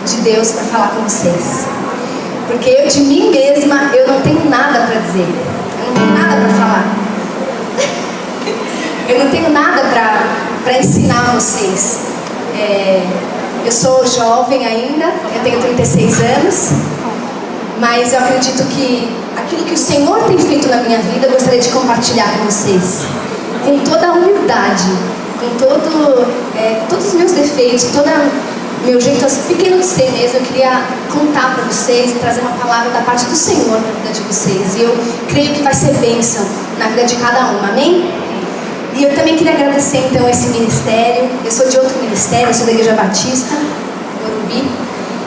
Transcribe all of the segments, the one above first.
de Deus para falar com vocês. Porque eu de mim mesma, eu não tenho nada para dizer. Eu não tenho nada para falar. Eu não tenho nada para ensinar vocês. Eu sou jovem ainda, eu tenho 36 anos. Mas eu acredito que aquilo que o Senhor tem feito na minha vida, eu gostaria de compartilhar com vocês. Com toda a humildade, com todos os meus defeitos, todo o meu jeito pequeno de ser mesmo, eu queria contar para vocês e trazer uma palavra da parte do Senhor para a vida de vocês. E eu creio que vai ser bênção na vida de cada um, amém? E eu também queria agradecer então esse ministério. Eu sou de outro ministério, eu sou da Igreja Batista, Morumbi.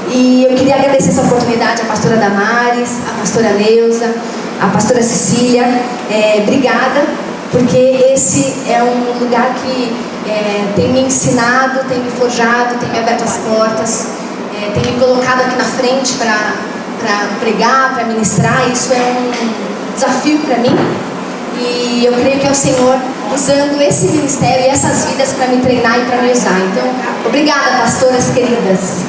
E eu queria agradecer essa oportunidade à pastora Damares, à pastora Neuza, à pastora Cecília. Obrigada, porque esse é um lugar que tem me ensinado, tem me forjado, tem me aberto as portas, tem me colocado aqui na frente para pregar, para ministrar. Isso é um desafio para mim. E eu creio que é o Senhor usando esse ministério e essas vidas para me treinar e para me usar. Então, obrigada, pastoras queridas.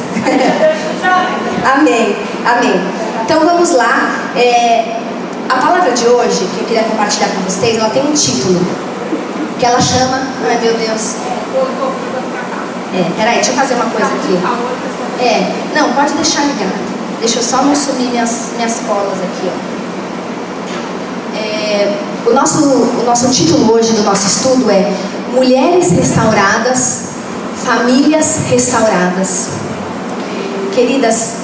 Amém, amém. Então vamos lá. A palavra de hoje que eu queria compartilhar com vocês, ela tem um título que ela chama... Ai meu Deus. Peraí, deixa eu fazer uma coisa aqui. Não, pode deixar ligado. Deixa eu só não sumir minhas colas aqui, ó. O nosso título hoje do nosso estudo é Mulheres Restauradas, Famílias Restauradas. Queridas,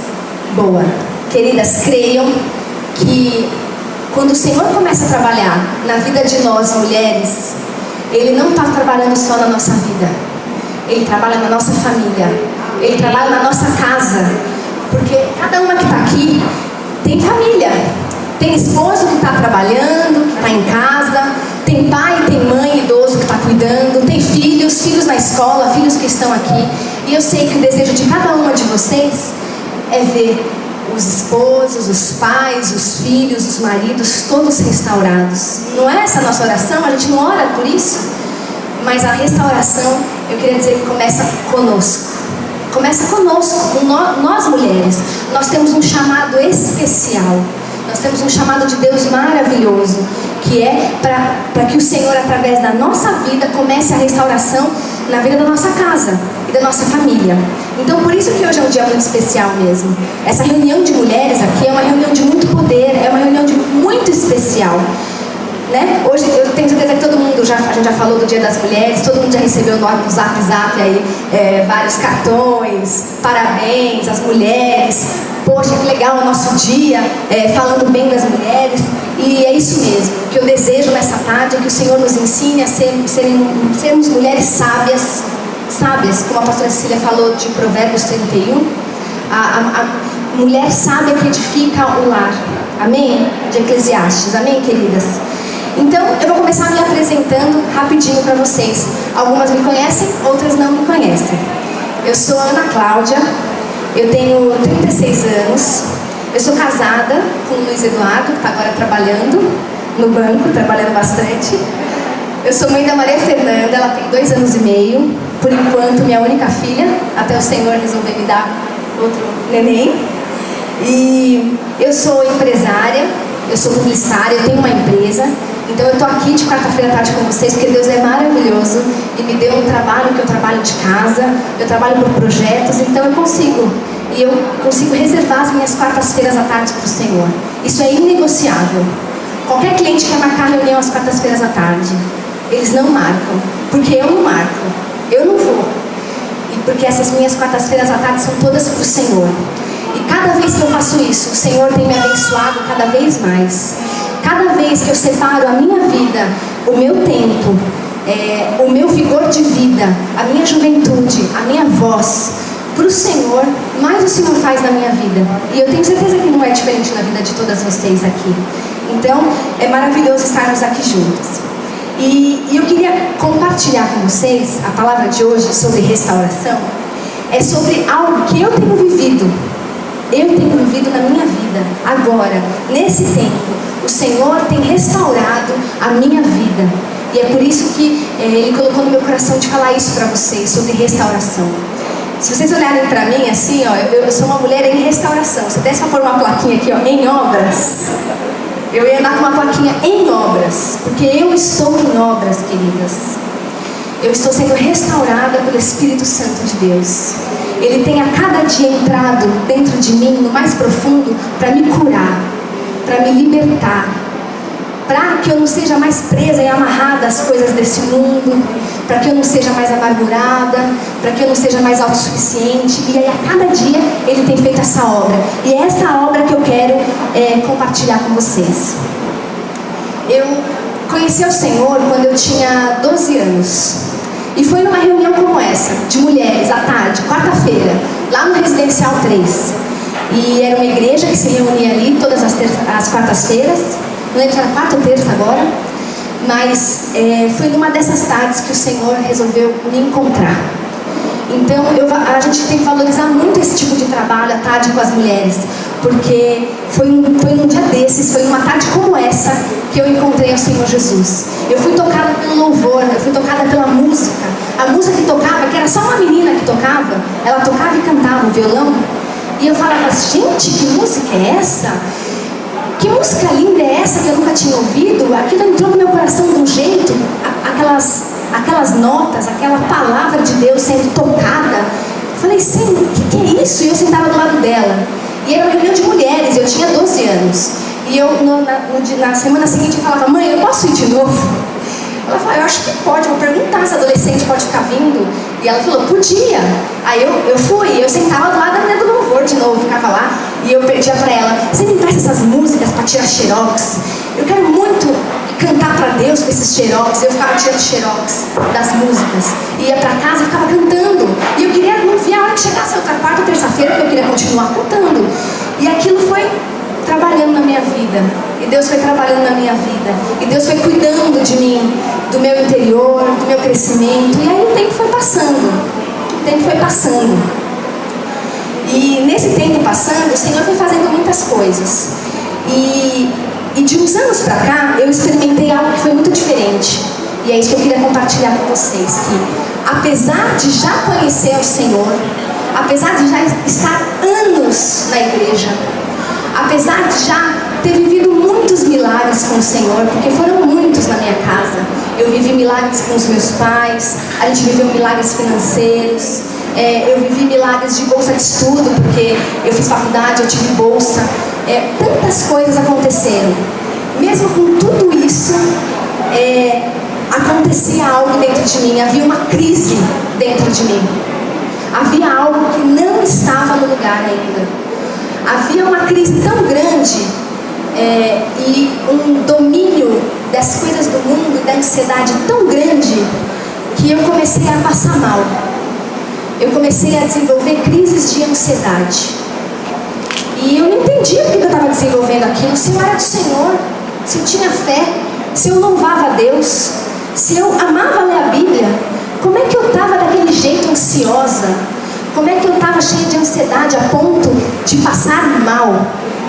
creiam que quando o Senhor começa a trabalhar na vida de nós mulheres, Ele não está trabalhando só na nossa vida, Ele trabalha na nossa família, Ele trabalha na nossa casa, porque cada uma que está aqui tem família. Tem esposo que está trabalhando, está em casa, tem pai, tem mãe idoso que está cuidando, tem filhos na escola, filhos que estão aqui. E eu sei que o desejo de cada uma de vocês é ver os esposos, os pais, os filhos, os maridos, todos restaurados. Não é essa a nossa oração? A gente não ora por isso? Mas a restauração, eu queria dizer que começa conosco. Começa conosco, com nós mulheres. Nós temos um chamado especial. Nós temos um chamado de Deus maravilhoso, que é para que o Senhor, através da nossa vida, comece a restauração na vida da nossa casa e da nossa família. Então, por isso que hoje é um dia muito especial mesmo. Essa reunião de mulheres aqui é uma reunião de muito poder, é uma reunião muito especial. Né? Hoje eu tenho certeza que todo mundo, a gente já falou do Dia das Mulheres, todo mundo já recebeu no Zap aí vários cartões, parabéns às mulheres. Poxa, que legal o nosso dia, falando bem das mulheres. E é isso mesmo, o que eu desejo nessa tarde é que o Senhor nos ensine a sermos mulheres sábias, como a pastora Cecília falou de Provérbios 31, a mulher sábia que edifica o lar, amém? De Eclesiastes, amém, queridas? Então, eu vou começar me apresentando rapidinho para vocês. Algumas me conhecem, outras não me conhecem. Eu sou Ana Cláudia, eu tenho 36 anos, eu sou casada com o Luiz Eduardo, que está agora trabalhando no banco, trabalhando bastante. Eu sou mãe da Maria Fernanda, ela tem 2 anos e meio, por enquanto minha única filha, até o Senhor resolver me dar outro neném. E eu sou empresária, eu sou publicitária, eu tenho uma empresa. Então eu estou aqui de quarta-feira à tarde com vocês porque Deus é maravilhoso e me deu um trabalho que eu trabalho de casa, eu trabalho por projetos, então eu consigo reservar as minhas quartas-feiras à tarde para o Senhor. Isso é inegociável. Qualquer cliente quer marcar reunião às quartas-feiras à tarde, eles não marcam, porque eu não marco, eu não vou. E porque essas minhas quartas-feiras à tarde são todas para o Senhor. E cada vez que eu faço isso, o Senhor tem me abençoado cada vez mais. Cada vez que eu separo a minha vida, o meu tempo, o meu vigor de vida, a minha juventude, a minha voz, para o Senhor, mais o Senhor faz na minha vida. E eu tenho certeza que não é diferente na vida de todas vocês aqui. Então, é maravilhoso estarmos aqui juntos. E eu queria compartilhar com vocês a palavra de hoje sobre restauração. É sobre algo que eu tenho vivido. Eu tenho vivido na minha vida, agora, nesse tempo. O Senhor tem restaurado a minha vida. E é por isso que Ele colocou no meu coração de falar isso para vocês, sobre restauração. Se vocês olharem para mim assim, ó, eu sou uma mulher em restauração. Se desse para pôr uma plaquinha aqui, ó, em obras, eu ia andar com uma plaquinha em obras, porque eu estou em obras, queridas. Eu estou sendo restaurada pelo Espírito Santo de Deus. Ele tem a cada dia entrado dentro de mim, no mais profundo, para me curar, para me libertar, para que eu não seja mais presa e amarrada às coisas desse mundo, para que eu não seja mais amargurada, para que eu não seja mais autossuficiente. E aí a cada dia Ele tem feito essa obra. E é essa obra que eu quero compartilhar com vocês. Eu conheci o Senhor quando eu tinha 12 anos. E foi numa reunião como essa, de mulheres, à tarde, quarta-feira, lá no Residencial 3. E era uma igreja que se reunia ali todas as quartas-feiras. Não lembro se era quarta ou terça agora. Mas foi numa dessas tardes que o Senhor resolveu me encontrar. Então a gente tem que valorizar muito esse tipo de trabalho à tarde com as mulheres. Porque foi num dia desses, foi numa tarde como essa, que eu encontrei o Senhor Jesus. Eu fui tocada pelo louvor, eu fui tocada pela música. A música que tocava, que era só uma menina que tocava, ela tocava e cantava o violão. E eu falava, gente, que música é essa? Que música linda é essa que eu nunca tinha ouvido? Aquilo entrou no meu coração de um jeito, aquelas notas, aquela palavra de Deus sendo tocada. Eu falei, Senhor, o que é isso? E eu sentava do lado dela. E era uma reunião de mulheres, eu tinha 12 anos. E eu, na semana seguinte, eu falava, mãe, eu posso ir de novo? Ela falou, eu acho que pode, vou perguntar se a adolescente pode ficar vindo. E ela falou, podia. Aí eu fui, eu sentava do lado da menina do louvor de novo, ficava lá. E eu pedia pra ela, você me traz essas músicas pra tirar xerox? Eu quero muito cantar pra Deus com esses xerox. Eu ficava tirando xerox das músicas. Ia pra casa e ficava cantando. E eu queria não ver a hora que chegasse a outra quarta ou terça-feira, porque eu queria continuar cantando. E aquilo foi trabalhando na minha vida. E Deus foi trabalhando na minha vida. E Deus foi cuidando de mim, do meu interior, do meu crescimento. E aí o tempo foi passando. O tempo foi passando. E nesse tempo passando, o Senhor foi fazendo muitas coisas. E de uns anos pra cá, eu experimentei algo que foi muito diferente. E é isso que eu queria compartilhar com vocês. Que apesar de já conhecer o Senhor, apesar de já estar anos na igreja, apesar de já ter vivido muitos milagres com o Senhor, porque foram muitos na minha casa. Eu vivi milagres com os meus pais, a gente viveu milagres financeiros, eu vivi milagres de bolsa de estudo, porque eu fiz faculdade, eu tive bolsa. Tantas coisas aconteceram. Mesmo com tudo isso, acontecia algo dentro de mim, havia uma crise dentro de mim. Havia algo que não estava no lugar ainda. Havia uma crise tão grande e um domínio das coisas do mundo e da ansiedade tão grande que eu comecei a passar mal. Eu comecei a desenvolver crises de ansiedade. E eu não entendia porque eu estava desenvolvendo aquilo. Se eu era do Senhor, se eu tinha fé, se eu louvava a Deus, se eu amava ler a Bíblia, como é que eu estava daquele jeito ansiosa? Como é que eu estava cheia de ansiedade a ponto de passar mal?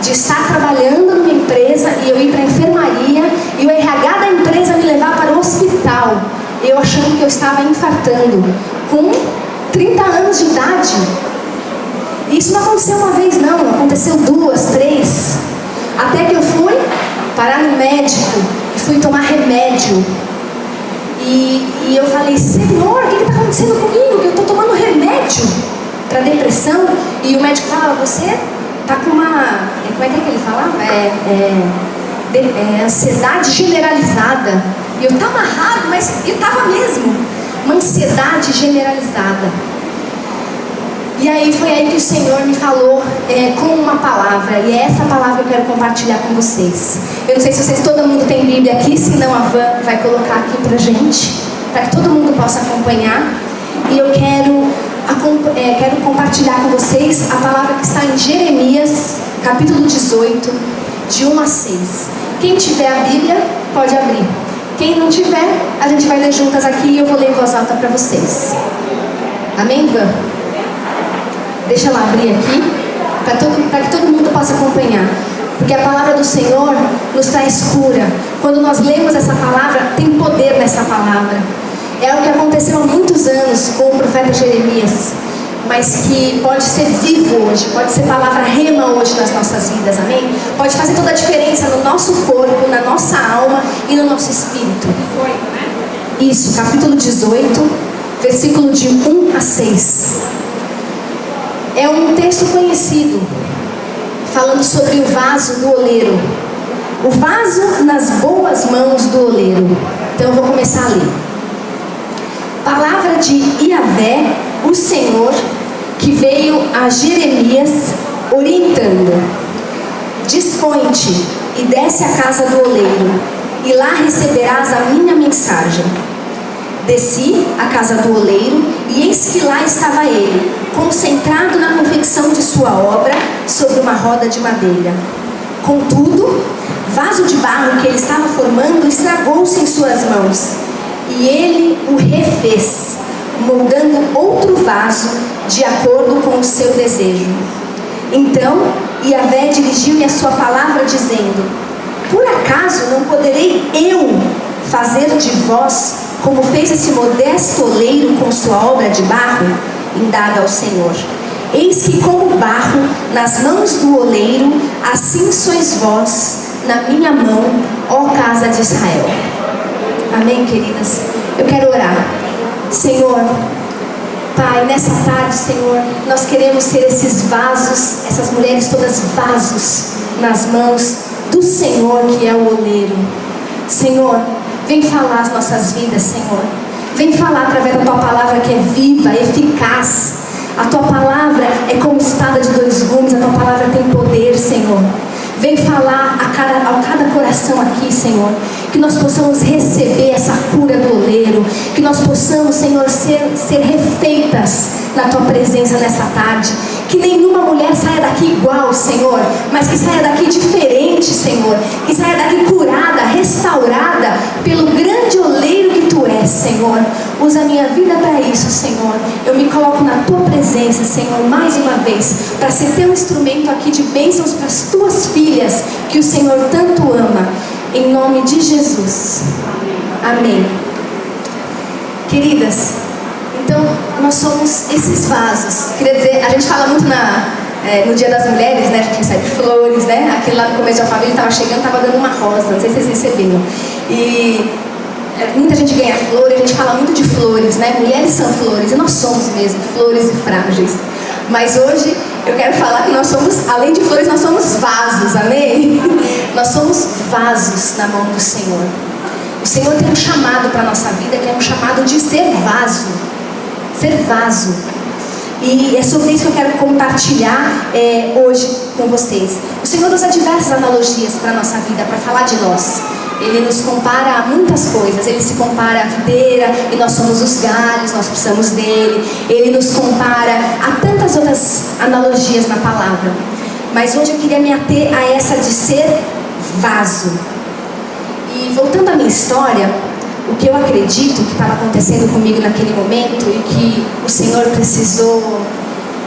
De estar trabalhando numa empresa e eu ir para a enfermaria e o RH da empresa me levar para o hospital. Eu achando que eu estava infartando com 30 anos de idade. E isso não aconteceu uma vez não, aconteceu 2, 3. Até que eu fui parar no médico e fui tomar remédio. E eu falei, Senhor, o que está acontecendo comigo? Que eu estou tomando remédio para depressão. E o médico fala, você está com uma... Como é que ele falava? Ansiedade generalizada. E eu estava amarrado, mas eu estava mesmo. Uma ansiedade generalizada. E aí foi aí que o Senhor me falou com uma palavra. E é essa palavra que eu quero compartilhar com vocês. Eu não sei se todo mundo tem Bíblia aqui. Se não, a Van vai colocar aqui pra gente, para que todo mundo possa acompanhar. E eu quero compartilhar com vocês a palavra que está em Jeremias, capítulo 18, de 1 a 6. Quem tiver a Bíblia, pode abrir. Quem não tiver, a gente vai ler juntas aqui e eu vou ler em voz alta para vocês. Amém, Van? Deixa ela abrir aqui, para que todo mundo possa acompanhar. Porque a palavra do Senhor nos traz cura. Quando nós lemos essa palavra, tem poder nessa palavra. É o que aconteceu há muitos anos com o profeta Jeremias. mas que pode ser vivo hoje, pode ser palavra rema hoje nas nossas vidas, amém? Pode fazer toda a diferença no nosso corpo, na nossa alma e no nosso espírito. Isso, capítulo 18, versículo de 1 a 6. É um texto conhecido, falando sobre o vaso do oleiro. O vaso nas boas mãos do oleiro. Então eu vou começar a ler. Palavra de Iavé, o Senhor, que veio a Jeremias orientando: dispõe-te e desce à casa do oleiro, e lá receberás a minha mensagem. Desci à casa do oleiro, e eis que lá estava ele, concentrado na confecção de sua obra, sobre uma roda de madeira. Contudo, vaso de barro que ele estava formando estragou-se em suas mãos, e ele o refez, moldando outro vaso de acordo com o seu desejo. Então Iavé dirigiu-me a sua palavra, dizendo: por acaso não poderei eu fazer de vós como fez esse modesto oleiro com sua obra de barro? Indada ao Senhor: eis que como barro nas mãos do oleiro, assim sois vós na minha mão, ó casa de Israel. Amém, queridas? Eu quero orar. Senhor, Pai, nessa tarde, Senhor, nós queremos ser esses vasos, essas mulheres todas vasos nas mãos do Senhor, que é o oleiro. Senhor, vem falar as nossas vidas, Senhor. Vem falar através da Tua palavra, que é viva, eficaz. A Tua palavra é como espada de dois gumes. A Tua palavra tem poder, Senhor. Vem falar a cada coração aqui, Senhor, que nós possamos receber essa cura do oleiro, que nós possamos, Senhor, ser refeitas na Tua presença nessa tarde, que nenhuma mulher saia daqui igual, Senhor, mas que saia daqui diferente, Senhor, que saia daqui curada, restaurada pelo grande oleiro que Tu és, Senhor. Usa a minha vida para isso, Senhor. Eu me coloco na Tua presença, Senhor, mais uma vez, para ser Teu instrumento aqui de bênçãos para as Tuas filhas, que o Senhor tanto ama, em nome de Jesus. Amém. Queridas, então nós somos esses vasos. Queria dizer, a gente fala muito no Dia das Mulheres, né? A gente recebe flores, né? Aquele lá no começo da família estava chegando, estava dando uma rosa, não sei se vocês receberam. E muita gente ganha flor, a gente fala muito de flores, né? Mulheres são flores, e nós somos mesmo flores e frágeis. Mas hoje eu quero falar que nós somos, além de flores, nós somos vasos, amém? Nós somos vasos na mão do Senhor. O Senhor tem um chamado para a nossa vida, que é um chamado de ser vaso. Ser vaso. E é sobre isso que eu quero compartilhar hoje com vocês. O Senhor usa diversas analogias para a nossa vida, para falar de nós. Ele nos compara a muitas coisas. Ele se compara à videira e nós somos os galhos, nós precisamos dele. Ele nos compara a tantas outras analogias na palavra. Mas hoje eu queria me ater a essa de ser vaso. E voltando à minha história, o que eu acredito que estava acontecendo comigo naquele momento e que o Senhor precisou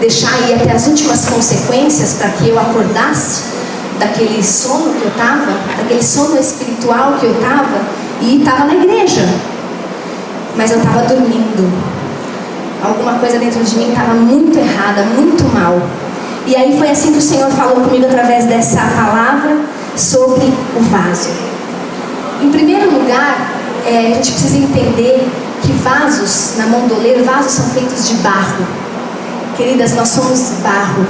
deixar ir até as últimas consequências para que eu acordasse daquele sono que eu estava, daquele sono espiritual que eu estava, e estava na igreja, mas eu estava dormindo. Alguma coisa dentro de mim estava muito errada, muito mal. E aí foi assim que o Senhor falou comigo através dessa palavra sobre o vaso. Em primeiro lugar, a gente precisa entender que vasos, na mão do oleiro, vasos são feitos de barro. Queridas, nós somos barro.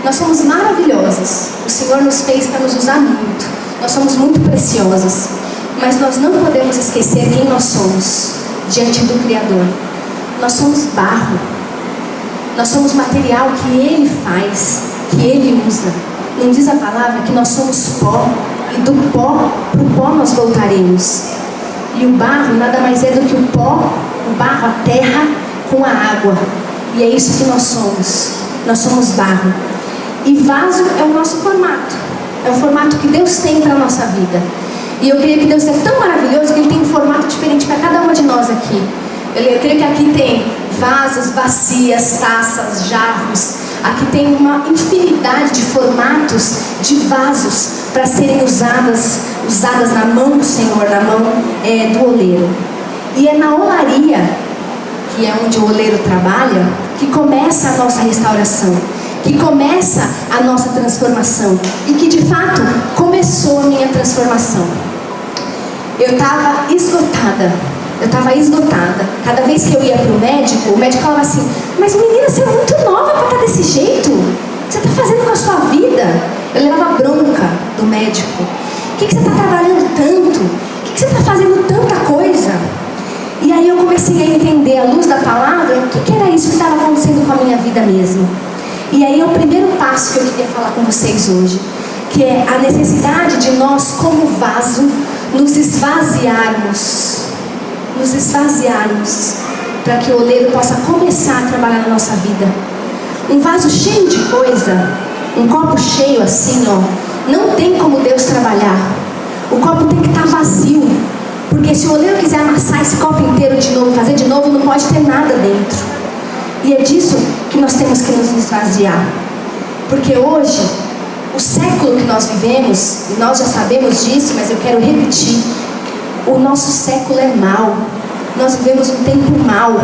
Nós somos maravilhosas. O Senhor nos fez para nos usar muito. Nós somos muito preciosas. Mas nós não podemos esquecer quem nós somos diante do Criador. Nós somos barro. Nós somos material que Ele faz, que Ele usa. Não diz a palavra que nós somos pó, e do pó para o pó nós voltaremos. E o barro nada mais é do que o pó, o barro, a terra com a água. E é isso que nós somos. Nós somos barro. E vaso é o nosso formato. É o formato que Deus tem para a nossa vida. E eu creio que Deus é tão maravilhoso que Ele tem um formato diferente para cada uma de nós aqui. Eu creio que aqui tem vasos, bacias, taças, jarros. Aqui tem uma infinidade de formatos de vasos para serem usadas na mão do Senhor, na mão do oleiro. E é na olaria, que é onde o oleiro trabalha, que começa a nossa restauração, que começa a nossa transformação e que de fato começou a minha transformação. Eu estava esgotada. Cada vez que eu ia para o médico falava assim: mas menina, você é muito nova para estar desse jeito. O que você está fazendo com a sua vida? Eu levava bronca do médico. O que você está trabalhando tanto? O que você está fazendo tanta coisa? E aí eu comecei a entender, à luz da palavra, o que era isso que estava acontecendo com a minha vida mesmo. E aí é o primeiro passo que eu queria falar com vocês hoje, que é a necessidade de nós, como vaso, nos esvaziarmos, para que o oleiro possa começar a trabalhar na nossa vida. Um vaso cheio de coisa, um copo cheio assim, não tem como Deus trabalhar. O copo tem que estar vazio, porque se o oleiro quiser amassar esse copo inteiro de novo, fazer de novo, não pode ter nada dentro. E é disso que nós temos que nos esvaziar. Porque hoje, o século que nós vivemos, e nós já sabemos disso, mas eu quero repetir, o nosso século é mau. Nós vivemos um tempo mau.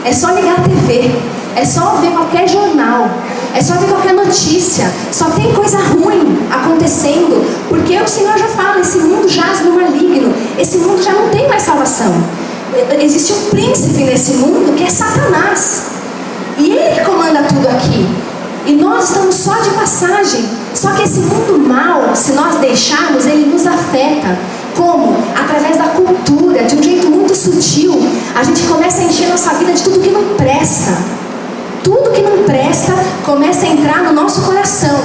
É só ligar a TV, é só ver qualquer jornal, é só ver qualquer notícia. Só tem coisa ruim acontecendo, porque o Senhor já fala: esse mundo jaz no maligno, esse mundo já não tem mais salvação. Existe um príncipe nesse mundo que é Satanás, e ele que comanda tudo aqui. E nós estamos só de passagem. Só que esse mundo mal, se nós deixarmos, ele nos afeta. Como? Através da cultura, de um jeito muito sutil. A gente começa a encher nossa vida de tudo que não presta. Tudo que não presta começa a entrar no nosso coração.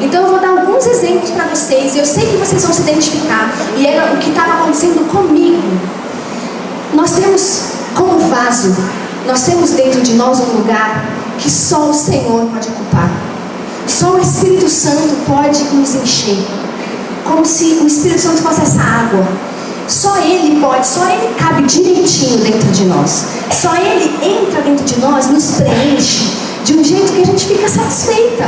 Então eu vou dar alguns exemplos para vocês. Eu sei que vocês vão se identificar. E era o que estava acontecendo comigo. Nós temos como vaso, nós temos dentro de nós um lugar que só o Senhor pode ocupar. Só o Espírito Santo pode nos encher. Como se o Espírito Santo fosse essa água. Só Ele pode, só Ele cabe direitinho dentro de nós. Só Ele entra dentro de nós, nos preenche de um jeito que a gente fica satisfeita,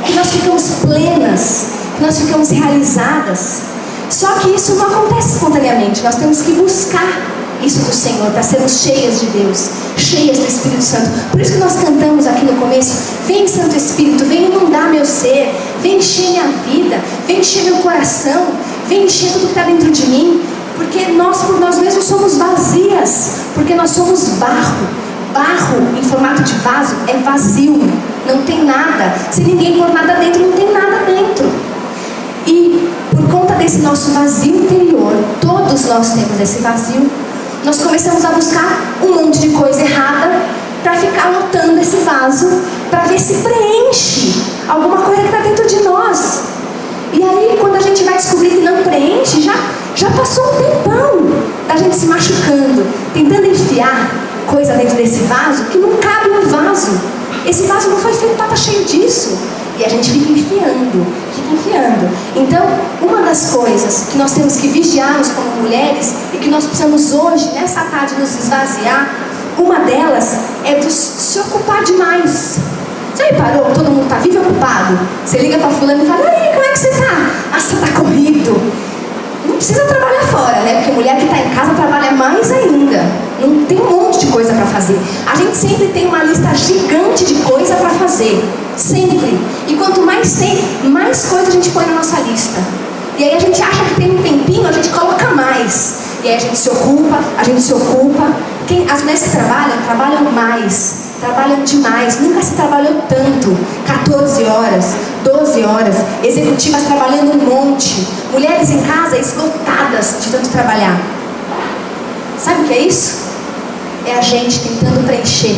que nós ficamos plenas, que nós ficamos realizadas. Só que isso não acontece espontaneamente. Nós temos que buscar isso do Senhor, para sermos cheias de Deus, cheias do Espírito Santo. Por isso que nós cantamos aqui no começo: vem Santo Espírito, vem inundar meu ser, vem encher minha vida, vem encher meu coração, vem encher tudo que está dentro de mim. Porque nós por nós mesmos somos vazias, porque nós somos barro. Barro em formato de vaso é vazio, não tem nada. Se ninguém pôr nada dentro, não tem nada dentro. E por conta desse nosso vazio interior, todos nós temos esse vazio, nós começamos a buscar um monte de coisa errada para ficar lotando esse vaso, para ver se preenche alguma coisa que está dentro de nós. E aí, quando a gente vai descobrir que não preenche, já passou um tempão da gente se machucando, tentando enfiar coisa dentro desse vaso que não cabe no vaso. Esse vaso não foi feito para estar cheio disso. E a gente fica enfiando. Então, uma das coisas que nós temos que vigiarmos como mulheres e que nós precisamos hoje, nessa tarde, nos esvaziar, uma delas é de se ocupar demais. Já reparou? Todo mundo está vivo e ocupado. Você liga para fulano e fala: e aí, como é que você está? Ah, você está corrido. Não precisa trabalhar fora, né? Porque mulher que está em casa trabalha mais ainda. Não tem um monte de coisa para fazer. A gente sempre tem uma lista gigante de coisa para fazer. Sempre. E quanto mais tem, mais coisa a gente põe na nossa lista. E aí a gente acha que tem um tempinho, a gente coloca mais. E aí a gente se ocupa. As mulheres que trabalham mais. Trabalham demais. Nunca se trabalhou tanto. 14 horas, 12 horas. Executivas trabalhando um monte. Mulheres em casa esgotadas de tanto trabalhar. Sabe o que é isso? É a gente tentando preencher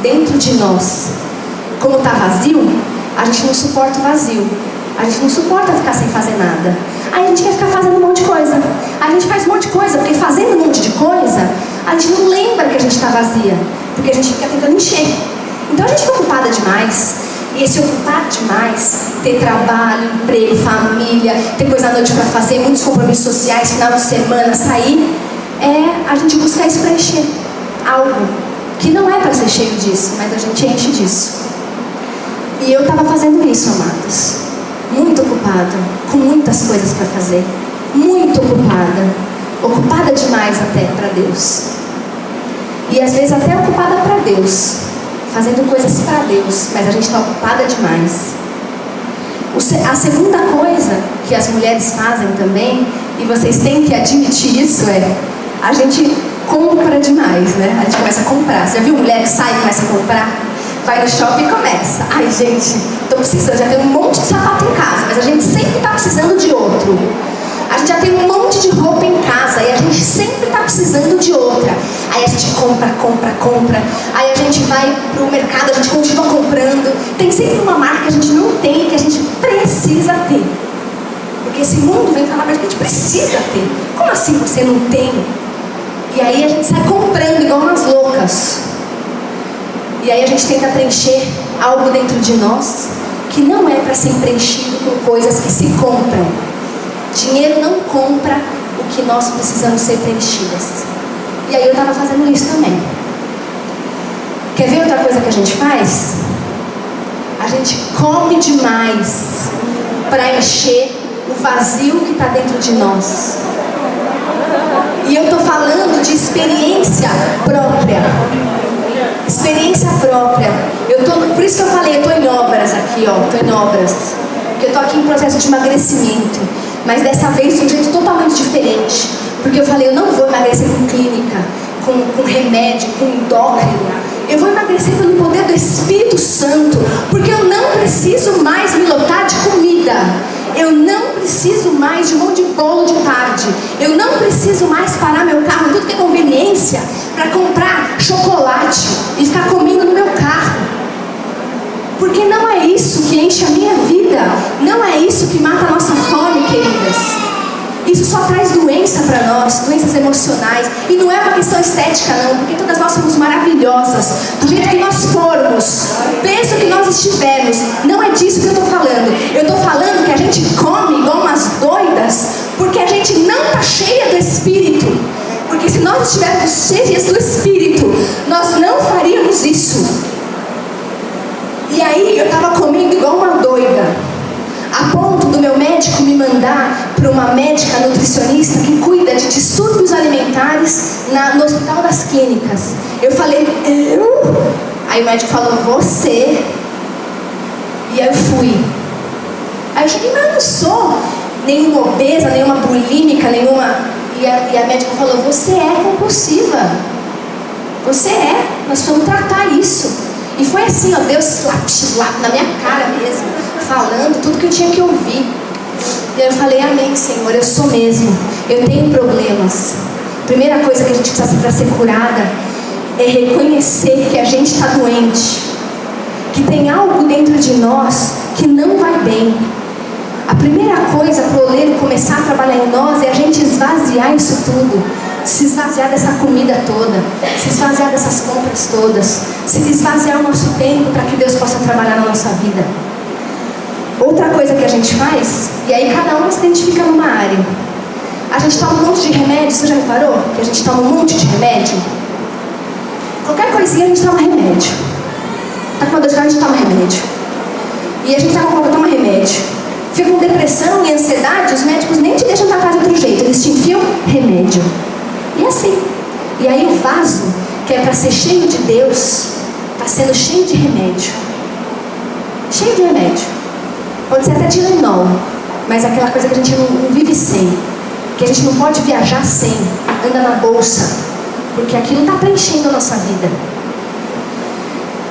dentro de nós. Como está vazio, a gente não suporta o vazio. A gente não suporta ficar sem fazer nada. Aí a gente quer ficar fazendo um monte de coisa. A gente faz um monte de coisa, porque fazendo um monte de coisa, a gente não lembra que a gente está vazia. Porque a gente fica tentando encher. Então a gente fica ocupada demais. E esse ocupar demais, ter trabalho, emprego, família, ter coisa à noite para fazer, muitos compromissos sociais, final de semana, sair, a gente busca isso para encher algo que não é para ser cheio disso, mas a gente enche disso. E eu estava fazendo isso, amados. Muito ocupada, com muitas coisas para fazer. Muito ocupada. Ocupada demais até para Deus. E às vezes até ocupada para Deus. fazendo coisas para Deus, mas a gente está ocupada demais. A segunda coisa que as mulheres fazem também, e vocês têm que admitir isso, a gente compra demais, né? A gente começa a comprar. Você já viu mulher que sai e começa a comprar? Vai no shopping e começa. Ai, gente, tô precisando, já tem um monte de sapato em casa, mas a gente sempre tá precisando de outro. A gente já tem um monte de roupa em casa e a gente sempre tá precisando de outra. Aí a gente compra. Aí a gente vai pro mercado, a gente continua comprando. Tem sempre uma marca que a gente não tem, que a gente precisa ter. Porque esse mundo vem falar, mas a gente precisa ter. Como assim você não tem? E aí a gente sai comprando igual umas loucas. E aí a gente tenta preencher algo dentro de nós que não é para ser preenchido com coisas que se compram. Dinheiro não compra o que nós precisamos ser preenchidas. E aí eu estava fazendo isso também. Quer ver outra coisa que a gente faz? A gente come demais para encher o vazio que está dentro de nós. E eu estou falando de experiência própria. Experiência própria. Por isso que eu falei, eu estou em obras aqui, ó. Estou em obras. Porque eu estou aqui em processo de emagrecimento. Mas dessa vez de um jeito totalmente diferente. Porque eu falei, eu não vou emagrecer com clínica, com remédio, com endócrino. Eu vou emagrecer pelo poder do Espírito Santo. Porque eu não preciso mais me lotar de comida. Eu não preciso mais de um monte de bolo de tarde. Eu não preciso mais parar meu carro, tudo que é conveniência, para comprar chocolate e ficar comendo no meu carro. Porque não é isso que enche a minha vida. Não é isso que mata a nossa fome, queridas. Isso só traz doença para nós, doenças emocionais. E não é uma questão estética não, porque todas nós somos maravilhosas. Do jeito que nós formos, peso que nós estivermos. Não é disso que eu estou falando. Eu estou falando que a gente come igual umas doidas, porque a gente não está cheia do Espírito. Porque se nós estivéssemos cheias do Espírito, nós não faríamos isso. E aí eu estava comendo igual uma doida, a ponto do meu médico me mandar para uma médica nutricionista que cuida de distúrbios alimentares no Hospital das Clínicas. Eu falei, eu? Aí o médico falou, você? E aí eu fui. Aí eu cheguei, mas eu não sou nenhuma obesa, nenhuma bulímica, nenhuma... E a médica falou, você é compulsiva. Você é, nós vamos tratar isso. E foi assim, ó, Deus lá na minha cara mesmo, falando tudo que eu tinha que ouvir. E aí eu falei, amém, Senhor, eu sou mesmo. Eu tenho problemas. Primeira coisa que a gente precisa para ser curada é reconhecer que a gente está doente. Que tem algo dentro de nós que não vai bem. A primeira coisa para o oleiro começar a trabalhar em nós é a gente esvaziar isso tudo. Se esvaziar dessa comida toda, se esvaziar dessas compras todas, se esvaziar o nosso tempo para que Deus possa trabalhar na nossa vida. Outra coisa que a gente faz, e aí cada um se identifica numa área. A gente toma um monte de remédio, você já reparou? Que a gente toma um monte de remédio? Qualquer coisinha a gente toma remédio. Tá com uma dor de cabeça, a gente toma remédio. E a gente tá com toma remédio. Fica com depressão e ansiedade, os médicos nem te deixam tratar de outro jeito, eles te enfiam remédio. E assim. E aí o vaso, que é para ser cheio de Deus, está sendo cheio de remédio. Cheio de remédio. Pode ser até Tilenol, mas é aquela coisa que a gente não vive sem. Que a gente não pode viajar sem. Anda na bolsa. Porque aquilo está preenchendo a nossa vida.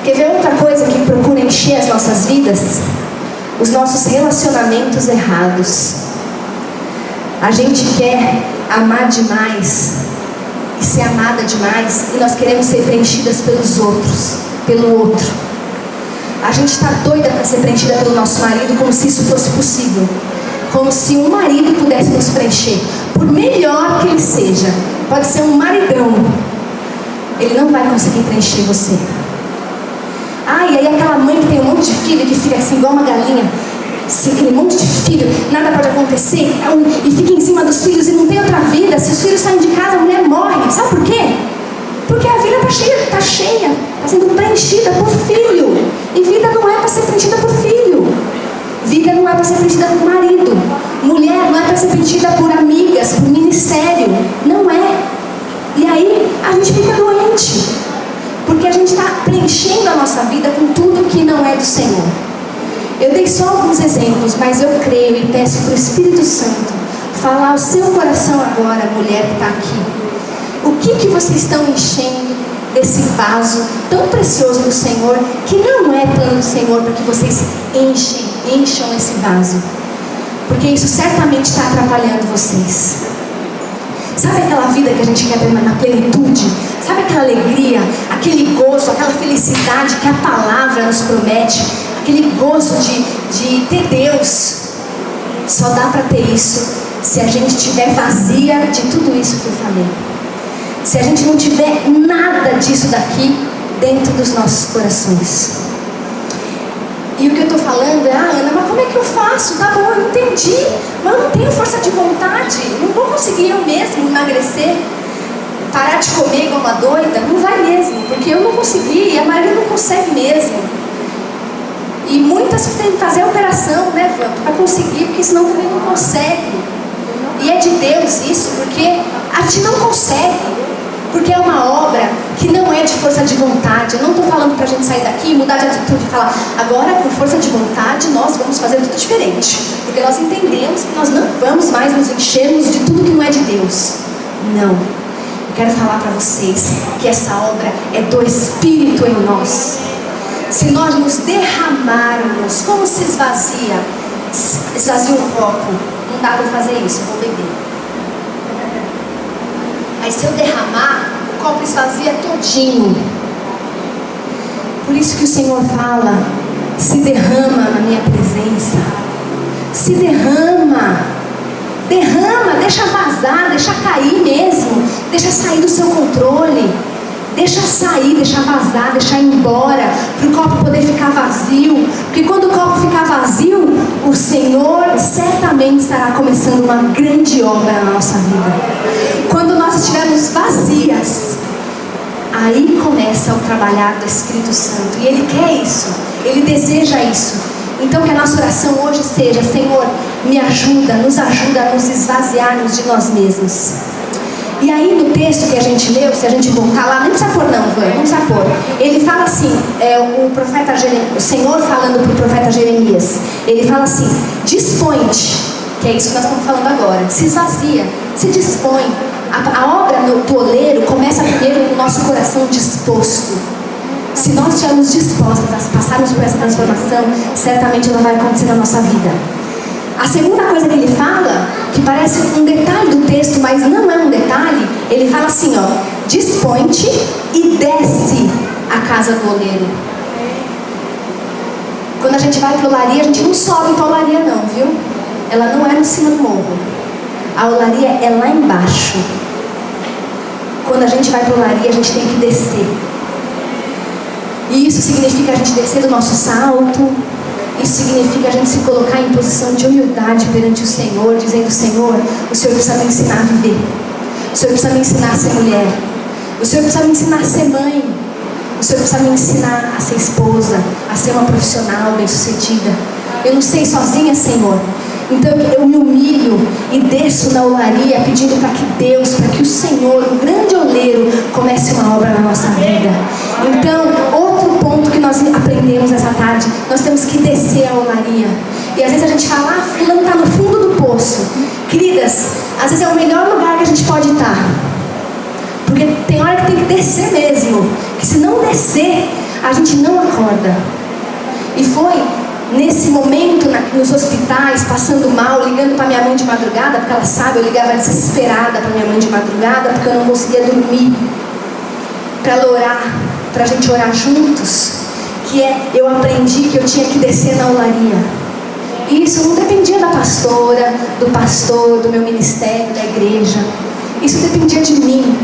Quer ver outra coisa que procura encher as nossas vidas? Os nossos relacionamentos errados. A gente quer amar demais e ser amada demais, e nós queremos ser preenchidas pelos outros, pelo outro. A gente está doida para ser preenchida pelo nosso marido, como se isso fosse possível. Como se um marido pudesse nos preencher, por melhor que ele seja. Pode ser um maridão, ele não vai conseguir preencher você. E aí aquela mãe que tem um monte de filho, que fica assim igual uma galinha, assim, aquele monte de filho, nada pode acontecer, e fica em cima dos filhos e não tem outra vida. Se os filhos saem de casa, a mulher morre. Sabe por quê? Porque a vida está cheia, está sendo preenchida por filho. E vida não é para ser preenchida por filho. Vida não é para ser preenchida por marido. Mulher não é para ser preenchida por amigas, por ministério. Não é. E aí a gente fica doente. Porque a gente está preenchendo a nossa vida com tudo que não é do Senhor. Eu dei só alguns exemplos, mas eu creio e peço para o Espírito Santo falar ao seu coração agora, mulher que está aqui. O que vocês estão enchendo desse vaso tão precioso do Senhor, que não é plano do Senhor para que vocês encham esse vaso? Porque isso certamente está atrapalhando vocês. Sabe aquela vida que a gente quer ter na plenitude? Sabe aquela alegria, aquele gozo, aquela felicidade que a palavra nos promete? Aquele gozo de ter Deus. Só dá para ter isso se a gente estiver vazia de tudo isso que eu falei. Se a gente não tiver nada disso daqui dentro dos nossos corações. E o que eu estou falando é, Ana, mas como é que eu faço? Tá bom, eu entendi, mas eu não tenho força de vontade, não vou conseguir eu mesmo emagrecer, parar de comer igual uma doida, não vai mesmo, porque eu não consegui e a maioria não consegue mesmo. E muitas têm que fazer a operação, né, para conseguir, porque senão também não consegue. E é de Deus isso, porque a gente não consegue. Porque é uma obra que não é de força de vontade. Eu não estou falando para a gente sair daqui e mudar de atitude e falar, agora com força de vontade nós vamos fazer tudo diferente. Porque nós entendemos que nós não vamos mais nos enchermos de tudo que não é de Deus. Não. Eu quero falar para vocês que essa obra é do Espírito em nós. Se nós nos derramarmos, como se esvazia um copo, não dá para fazer isso, eu vou beber. Mas se eu derramar, o copo esvazia todinho. Por isso que o Senhor fala, se derrama na minha presença. Se derrama. Derrama, deixa vazar, deixa cair mesmo. Deixa sair do seu controle. Deixa sair, deixa vazar, deixa ir embora, para o copo poder ficar vazio. Porque quando o copo ficar vazio, o Senhor certamente estará começando uma grande obra na nossa vida. Quando nós estivermos vazias, aí começa o trabalhar do Espírito Santo. E Ele quer isso, Ele deseja isso. Então que a nossa oração hoje seja, Senhor, me ajuda a nos esvaziarmos de nós mesmos. E aí no texto que a gente leu, se a gente voltar lá, nem precisa pôr não, não precisa pôr. Ele fala assim, o Senhor falando para o profeta Jeremias, ele fala assim, dispõe-te, que é isso que nós estamos falando agora, se esvazia, se dispõe. A obra do oleiro começa primeiro no nosso coração disposto. Se nós estivermos dispostos a passarmos por essa transformação, certamente ela vai acontecer na nossa vida. A segunda coisa que ele fala, que parece um detalhe do texto, mas não é um detalhe, ele fala assim, ó, dispõe-te e desce a casa do oleiro. Quando a gente vai para a olaria, a gente não sobe para a olaria não, viu? Ela não é no cima do morro. A olaria é lá embaixo. Quando a gente vai para a olaria, a gente tem que descer. E isso significa a gente descer do nosso salto. Isso significa a gente se colocar em posição de humildade perante o Senhor, dizendo, Senhor, o Senhor precisa me ensinar a viver. O Senhor precisa me ensinar a ser mulher. O Senhor precisa me ensinar a ser mãe. O Senhor precisa me ensinar a ser esposa, a ser uma profissional bem-sucedida. Eu não sei sozinha, Senhor. Então eu me humilho e desço na olaria pedindo para que Deus, para que o Senhor, o grande oleiro, comece uma obra na nossa vida. Então, outro ponto que nós aprendemos essa tarde, nós temos que descer a olaria. E às vezes a gente fala, fulano está no fundo do poço. Queridas, às vezes é o melhor lugar que a gente pode estar. Porque tem hora que tem que descer mesmo. Que se não descer, a gente não acorda. E foi nesse momento, nos hospitais, passando mal, ligando para minha mãe de madrugada, porque ela sabe, eu ligava desesperada para minha mãe de madrugada, porque eu não conseguia dormir, para ela orar, para a gente orar juntos, eu aprendi que eu tinha que descer na olaria. E isso não dependia da pastora, do pastor, do meu ministério, da igreja. Isso dependia de mim,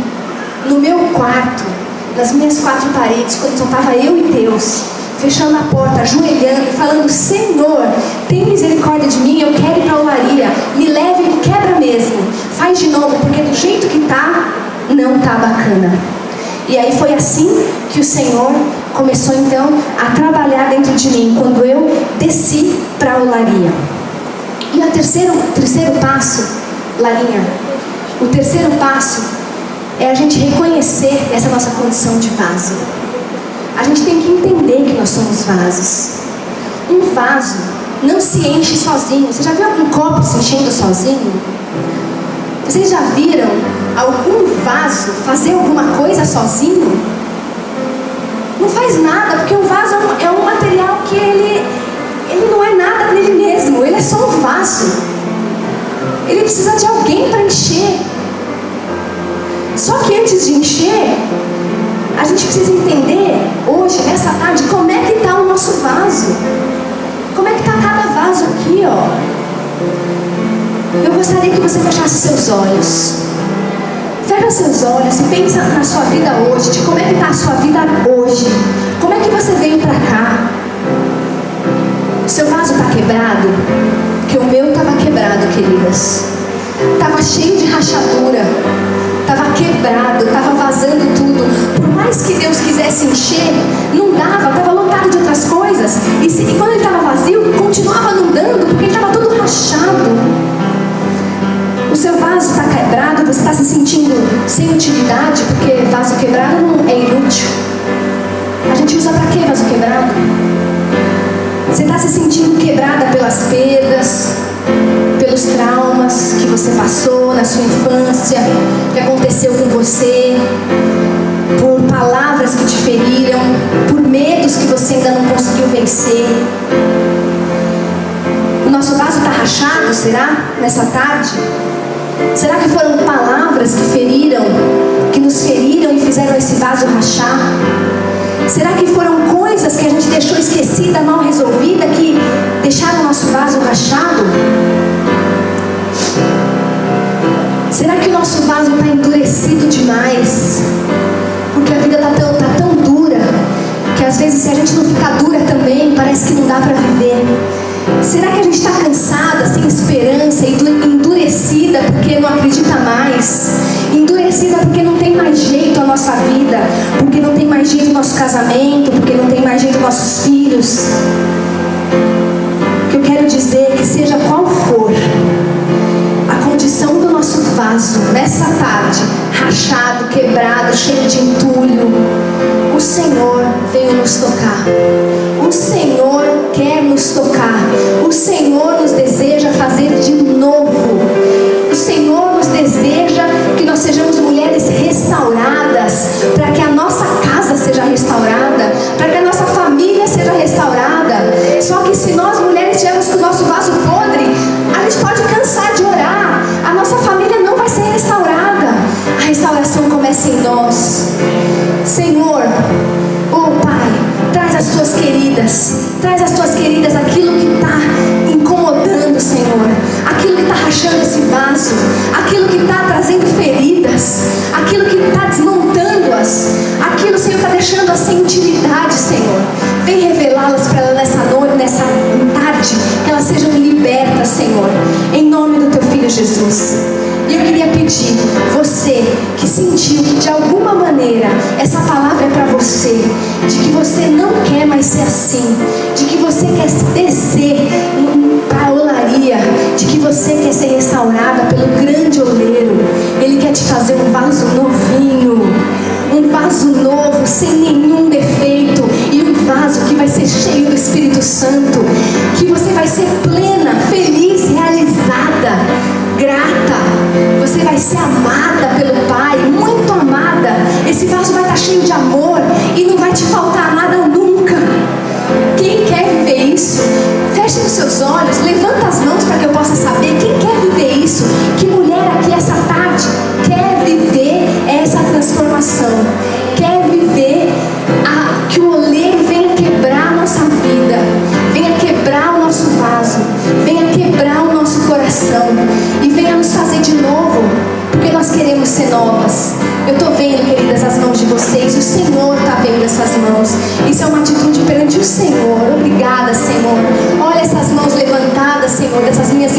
no meu quarto, nas minhas quatro paredes, quando só estava eu e Deus, fechando a porta, ajoelhando e falando, Senhor, tem misericórdia de mim, eu quero ir para a olaria, me leve e quebra mesmo, faz de novo, porque do jeito que está, não está bacana. E aí foi assim que o Senhor começou então a trabalhar dentro de mim, quando eu desci para a olaria. E o terceiro passo, Larinha, o terceiro passo é a gente reconhecer essa nossa condição de vaso. a gente tem que entender que nós somos vasos. Um vaso não se enche sozinho. Você já viu algum copo se enchendo sozinho? Vocês já viram algum vaso fazer alguma coisa sozinho? Não faz nada, porque o vaso é um material que ele não é nada nele mesmo. Ele é só um vaso. Ele precisa de alguém para encher. Só que antes de encher, a gente precisa entender hoje, nessa tarde, como é que está o nosso vaso. Como é que está cada vaso aqui, ó. Eu gostaria que você fechasse seus olhos. Fecha seus olhos e pensa na sua vida hoje, de como é que está a sua vida hoje. Como é que você veio para cá? O seu vaso está quebrado? Porque o meu estava quebrado, queridas. Estava cheio de rachadura. Estava quebrado, estava vazando tudo. Por mais que Deus quisesse encher, não dava, estava lotado de outras coisas. E quando ele estava vazio, continuava não dando, porque ele estava todo rachado. O seu vaso está quebrado, você está se sentindo sem utilidade, porque vaso quebrado não é inútil. A gente usa para quê vaso quebrado? Você está se sentindo quebrada pelas perdas, pelos traumas que você passou na sua infância, que aconteceu com você, por palavras que te feriram, por medos que você ainda não conseguiu vencer. O nosso vaso está rachado, será? Nessa tarde? Será que foram palavras que feriram, que nos feriram e fizeram esse vaso rachar? Será que foram coisas que a gente deixou esquecida, mal resolvida, que deixaram o nosso vaso rachado? Será que o nosso vaso está endurecido demais? Porque a vida está tão dura, que às vezes se a gente não ficar dura também, parece que não dá para viver. Será que a gente está cansada, sem esperança, endurecida porque não acredita mais? Endurecida porque não tem mais jeito a nossa vida, porque não tem mais jeito o nosso casamento, porque não tem mais jeito os nossos filhos? O que eu quero dizer é que seja qual for a condição do nosso vaso, nessa tarde, rachado, quebrado, cheio de entulho, o Senhor veio nos tocar. O Senhor quer nos tocar. O Senhor nos deseja fazer de novo. O Senhor nos deseja que nós sejamos mulheres restauradas, para que a nossa casa seja restaurada, para que a nossa família seja restaurada. Só que se nós mulheres estivermos com o nosso vaso podre, a gente pode cansar de orar, a nossa família não vai ser restaurada. A restauração começa em nós. Senhor, oh Pai, traz as tuas queridas aquilo que está incomodando, Senhor, aquilo que está rachando esse vaso, aquilo que está trazendo feridas, aquilo que está desmontando-as, aquilo, Senhor, está deixando-as sem utilidade, Senhor. Vem revelá-las para ela nessa noite, nessa tarde, que elas sejam libertas, Senhor, em nome do teu Filho Jesus. E eu queria pedir, você que sentiu que de alguma maneira essa palavra é para você, de que você não quer mais ser assim, de que você quer descer para a olaria, de que você quer ser restaurada pelo grande oleiro. Ele quer te fazer um vaso novinho, um vaso novo, sem nenhum defeito, e um vaso que vai ser cheio do Espírito Santo, que você vai ser plena, feliz, realizada, grata. Você vai ser amada pelo Pai, muito amada. Esse vaso vai estar cheio de amor e não vai te faltar nada nunca. Quem quer viver isso? Feche os seus olhos, levanta as mãos para que eu possa saber quem quer viver isso. Que mulher aqui essa tarde quer viver essa transformação, quer viver que o oleiro venha quebrar a nossa vida, venha quebrar o nosso vaso, venha quebrar o nosso coração e venha nos fazer de novo, porque nós queremos ser novas. Eu estou vendo, queridas, as mãos de vocês. O Senhor está vendo essas mãos. Isso é uma atitude perante o Senhor. Obrigada, Senhor. Olha essas mãos levantadas, Senhor, dessas minhas